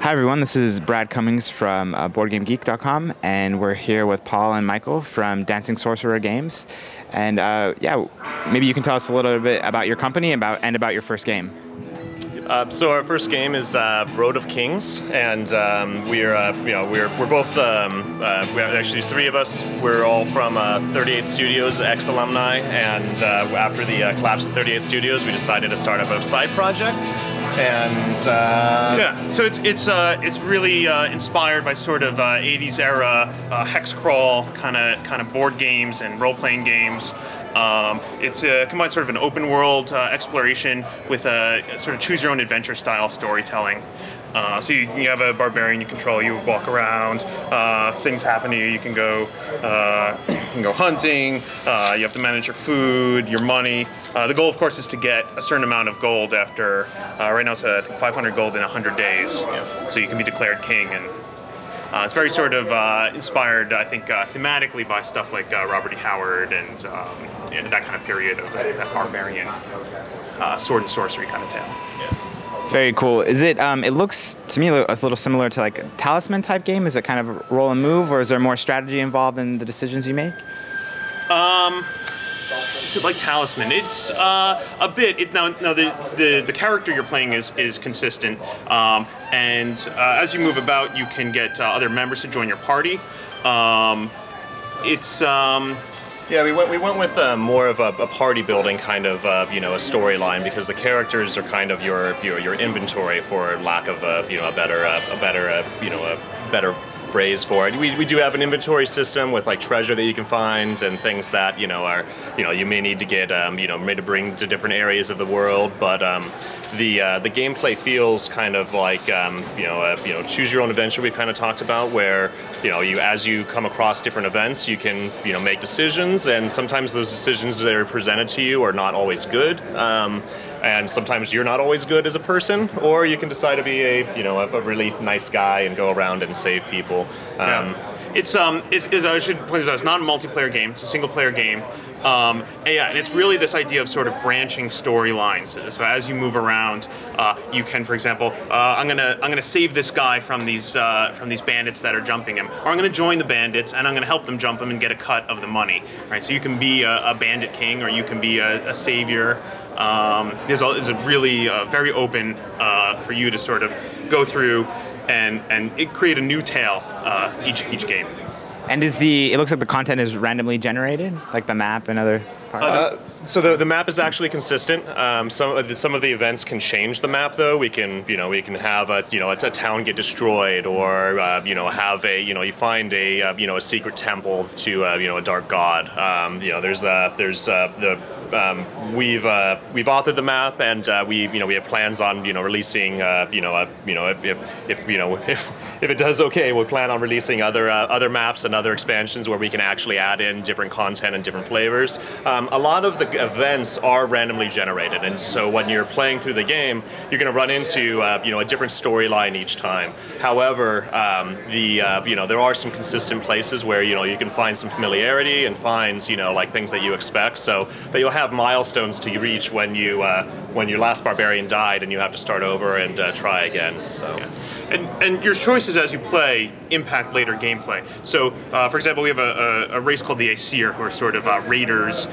Hi everyone, this is Brad Cummings from BoardGameGeek.com, and we're here with Paul and Michael from Dancing Sorcerer Games. And yeah, maybe you can tell us a little bit about your company and about your first game. So our first game is Road of Kings, and we're both we have actually three of us. We're all from 38 Studios, ex-alumni, and after the collapse of 38 Studios, we decided to start up a side project. And yeah, so it's really inspired by sort of 80s era hex crawl kind of board games and role-playing games. It's combines sort of an open world exploration with a sort of choose your own adventure style storytelling. So you have a barbarian you control, you walk around, things happen to you, you can go hunting, you have to manage your food, your money. The goal, of course, is to get a certain amount of gold after, right now it's 500 gold in 100 days, so you can be declared king. And it's very sort of inspired, I think, thematically by stuff like Robert E. Howard and that kind of period of that barbarian sword and sorcery kind of tale. Very cool. Is it? It looks to me a little similar to like a Talisman type game. Is it kind of roll and move, or is there more strategy involved in the decisions you make? Is it like Talisman? It's a bit. Now the character you're playing is consistent, and as you move about, you can get other members to join your party. yeah, we went with more of a party building kind of a storyline, because the characters are kind of your inventory, for lack of a better phrase for it. We do have an inventory system with like treasure that you can find and things that are you may need to get made to bring to different areas of the world, but the gameplay feels kind of like choose your own adventure we kind of talked about, where as you come across different events, you can make decisions, and sometimes those decisions that are presented to you are not always good, and sometimes you're not always good as a person, or you can decide to be a really nice guy and go around and save people. It's I should point this out, it's not a multiplayer game, it's a single player game. And it's really this idea of sort of branching storylines. So as you move around, you can, for example, I'm gonna save this guy from these bandits that are jumping him, or I'm gonna join the bandits and I'm gonna help them jump him and get a cut of the money. Right. So you can be a bandit king, or you can be a savior. There's a really very open for you to sort of go through and create a new tale each game. And it looks like the content is randomly generated, like the map and other parts? So the map is actually consistent. Some of the events can change the map, though. We can have a town get destroyed, or have you find a secret temple to a dark god. We've authored the map, and we have plans on releasing if it does okay, we'll plan on releasing other maps and other expansions where we can actually add in different content and different flavors. A lot of the events are randomly generated, and so when you're playing through the game, you're going to run into a different storyline each time. However, there are some consistent places where you can find some familiarity and find like things that you expect, so that you'll have milestones to reach when your last barbarian died and you have to start over and try again. So. Yeah. And your choices as you play impact later gameplay. So, for example, we have a race called the Aesir, who are sort of raiders,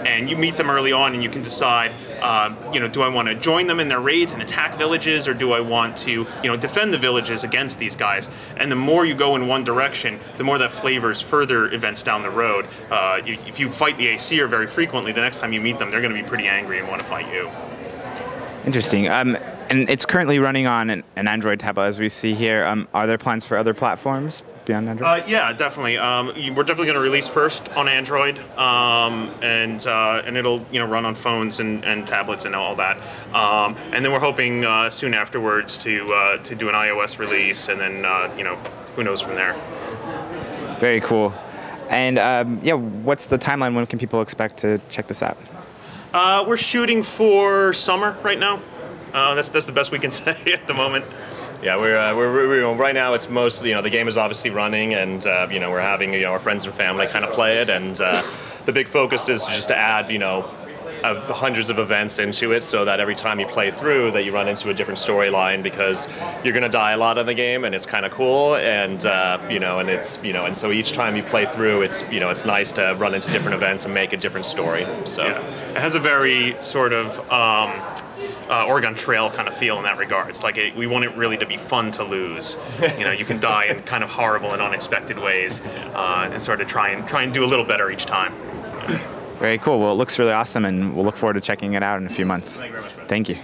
and you meet them early on, and you can decide, do I want to join them in their raids and attack villages, or do I want to, defend the villages against these guys? And the more you go in one direction, the more that flavors further events down the road. If you fight the Aesir very frequently, the next time you meet them, they're going to be pretty angry and want to fight you. Interesting. And it's currently running on an Android tablet, as we see here. Are there plans for other platforms beyond Android? Yeah, definitely. We're definitely going to release first on Android, and it'll run on phones and tablets and all that. And then we're hoping soon afterwards to do an iOS release, and then who knows from there. Very cool. And what's the timeline? When can people expect to check this out? We're shooting for summer right now. That's the best we can say at the moment. Yeah, we're right now. It's mostly the game is obviously running, and we're having our friends and family kind of play it, and the big focus is just to add hundreds of events into it, so that every time you play through, that you run into a different storyline, because you're going to die a lot in the game, and it's kind of cool, and and so each time you play through, it's nice to run into different events and make a different story. So it has a very sort of Oregon Trail kind of feel in that regard. It's like we want it really to be fun to lose. You can die in kind of horrible and unexpected ways, and sort of try and do a little better each time. Very cool. Well, it looks really awesome, and we'll look forward to checking it out in a few months. Thank you very much, man. Thank you.